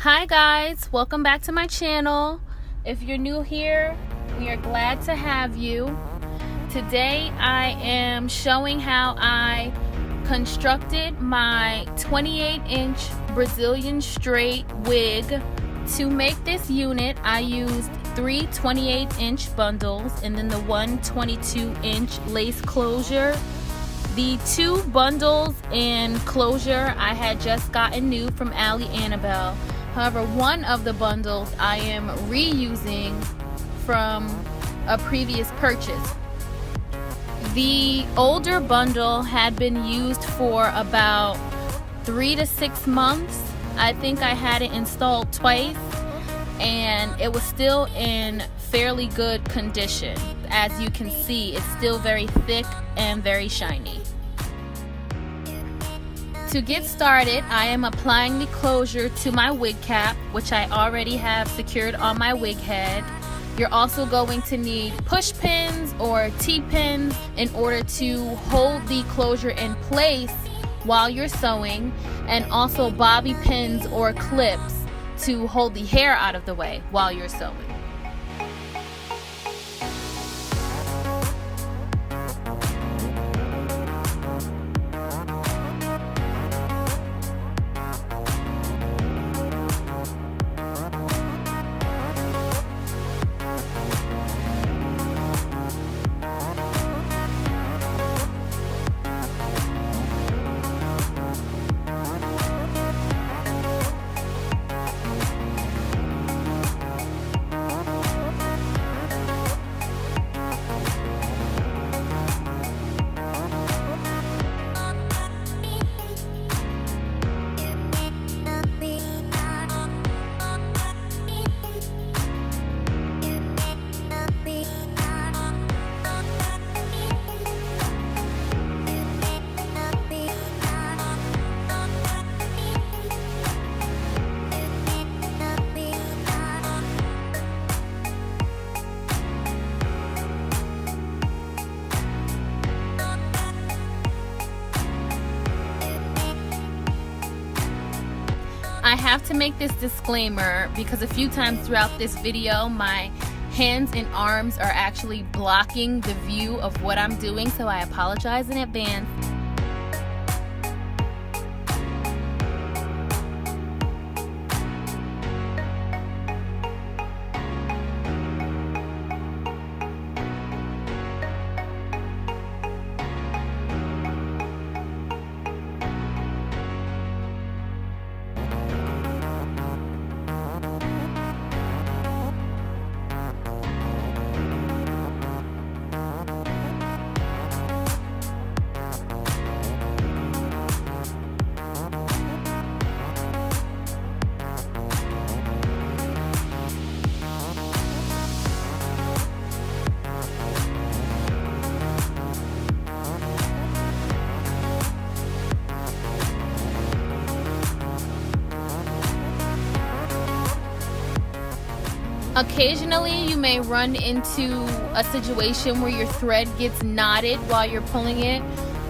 Hi guys, welcome back to my channel. If you're new here, we are glad to have you. Today I am showing how I constructed my 28-inch Brazilian straight wig. To make this unit, I used 3 28-inch bundles and then the one 22-inch lace closure. The 2 bundles and closure I had just gotten new from Allie Annabelle. However, one of the bundles I am reusing from a previous purchase. The older bundle had been used for about 3 to 6 months. I think I had it installed twice and it was still in fairly good condition. As you can see, it's still very thick and very shiny. To get started, I am applying the closure to my wig cap, which I already have secured on my wig head. You're also going to need push pins or T-pins in order to hold the closure in place while you're sewing, and also bobby pins or clips to hold the hair out of the way while you're sewing. I have to make this disclaimer because a few times throughout this video my hands and arms are actually blocking the view of what I'm doing, so I apologize in advance. Occasionally you may run into a situation where your thread gets knotted while you're pulling it.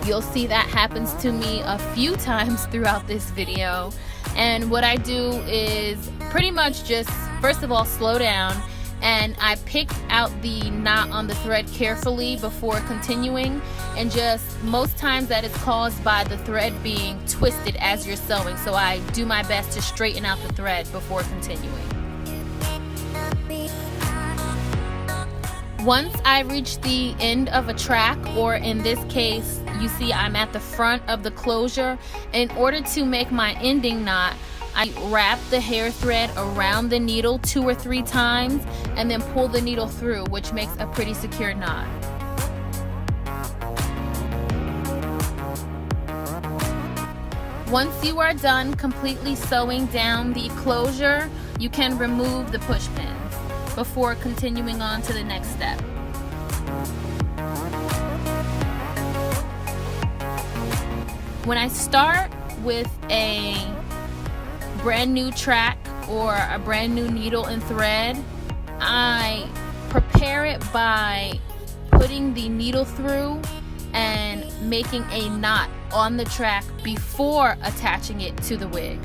You'll see that happens to me a few times throughout this video. And what I do is pretty much just, first of all, slow down, and I pick out the knot on the thread carefully before continuing, and just most times that is caused by the thread being twisted as you're sewing, so I do my best to straighten out the thread before continuing. Once I reach the end of a track, or in this case, you see I'm at the front of the closure, in order to make my ending knot, I wrap the hair thread around the needle 2 or 3 times and then pull the needle through, which makes a pretty secure knot. Once you are done completely sewing down the closure, you can remove the push pins before continuing on to the next step. When I start with a brand new track or a brand new needle and thread, I prepare it by putting the needle through and making a knot on the track before attaching it to the wig.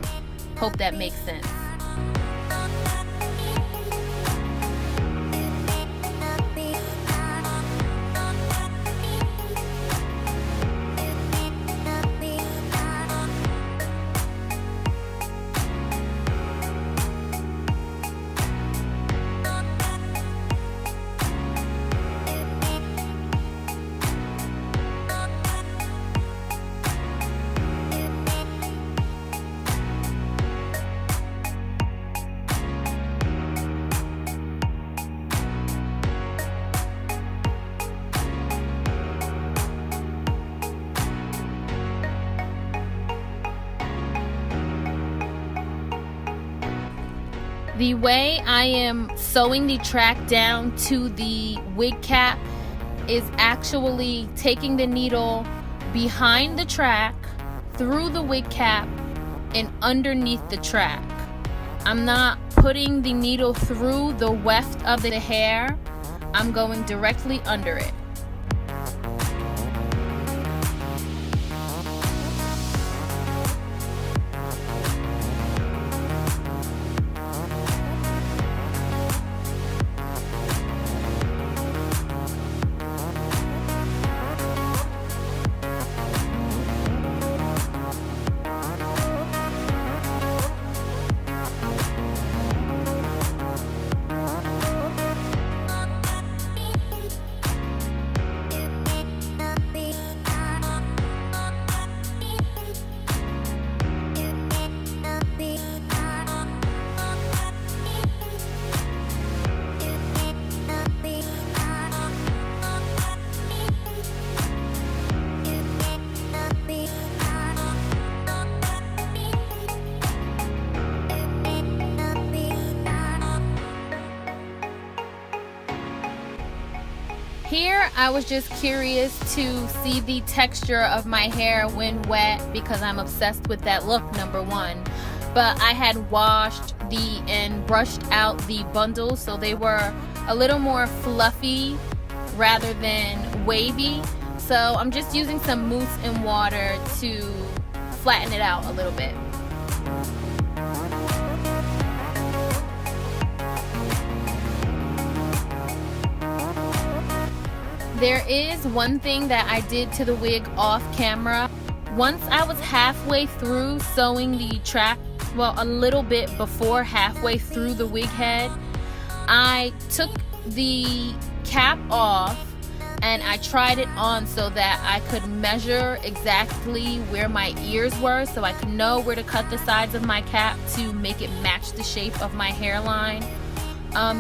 Hope that makes sense. The way I am sewing the track down to the wig cap is actually taking the needle behind the track, through the wig cap, and underneath the track. I'm not putting the needle through the weft of the hair. I'm going directly under it. Here, I was just curious to see the texture of my hair when wet because I'm obsessed with that look, number one. But I had washed and brushed out the bundles, so they were a little more fluffy rather than wavy. So I'm just using some mousse and water to flatten it out a little bit. There is one thing that I did to the wig off camera. Once I was halfway through sewing the track, well, a little bit before halfway through the wig head, I took the cap off and I tried it on so that I could measure exactly where my ears were, so I could know where to cut the sides of my cap to make it match the shape of my hairline.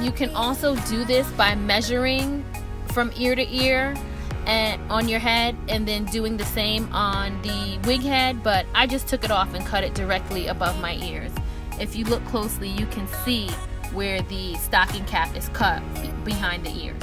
You can also do this by measuring from ear to ear and on your head, and then doing the same on the wig head, but I just took it off and cut it directly above my ears. If you look closely, you can see where the stocking cap is cut behind the ears.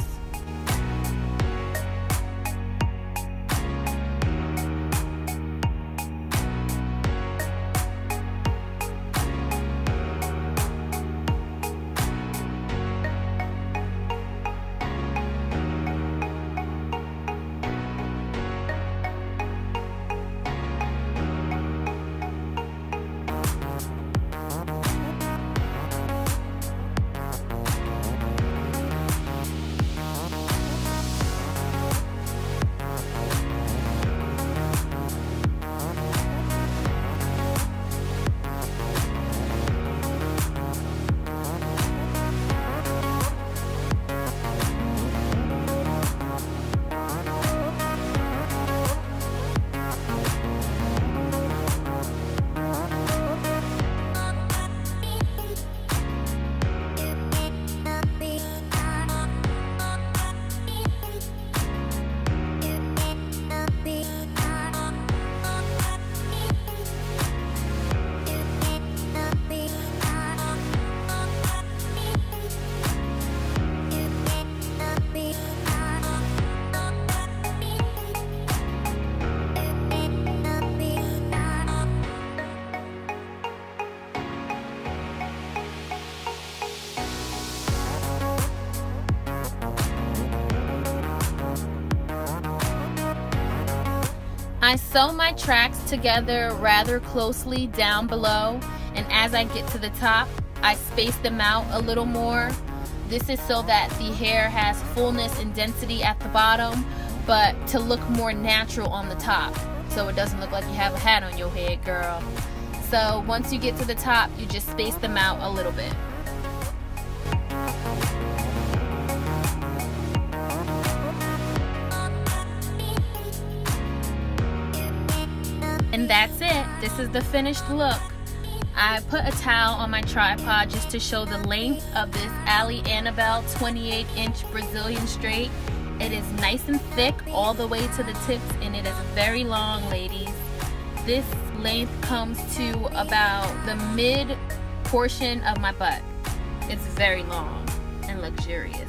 I sew my tracks together rather closely down below, and as I get to the top, I space them out a little more. This is so that the hair has fullness and density at the bottom, but to look more natural on the top, so it doesn't look like you have a hat on your head, girl. So once you get to the top, you just space them out a little bit. And that's it. This is the finished look. I put a towel on my tripod just to show the length of this Ali Annabelle 28-inch Brazilian straight. It is nice and thick all the way to the tips, and it is very long, ladies. This length comes to about the mid portion of my butt. It's very long and luxurious.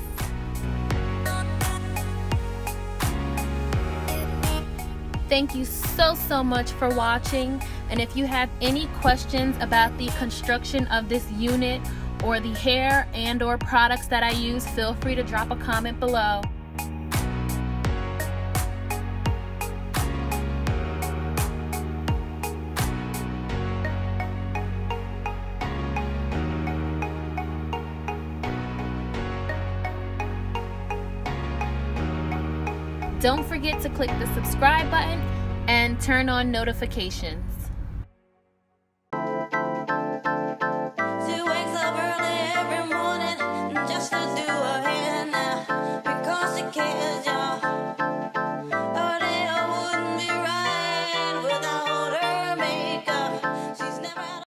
Thank you so much for watching, and if you have any questions about the construction of this unit or the hair and or products that I use, feel free to drop a comment below. Don't forget to click the subscribe button and turn on notifications.